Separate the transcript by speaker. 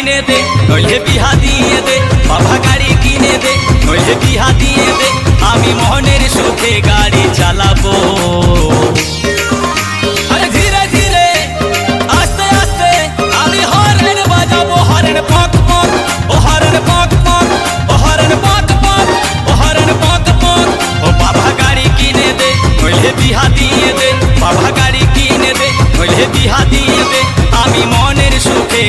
Speaker 1: কিনে দে, নইলে বিহা দিয়ে দে। বাবা গাড়ি কিনে দে, নইলে বিহা দিয়ে দে। আমি মনের সুখে গাড়ি চালাবো। আরে ধীরে ধীরে আস্তে আস্তে আমি হর্ন বাজাবো। হর্ন পক পক, ও হর্ন পক পক, ও হর্ন পক পক, ও হর্ন পক পক। ও বাবা গাড়ি কিনে দে, নইলে বিহা দিয়ে দে। বাবা গাড়ি কিনে দে, নইলে বিহা দিয়ে দে। আমি মনের সুখে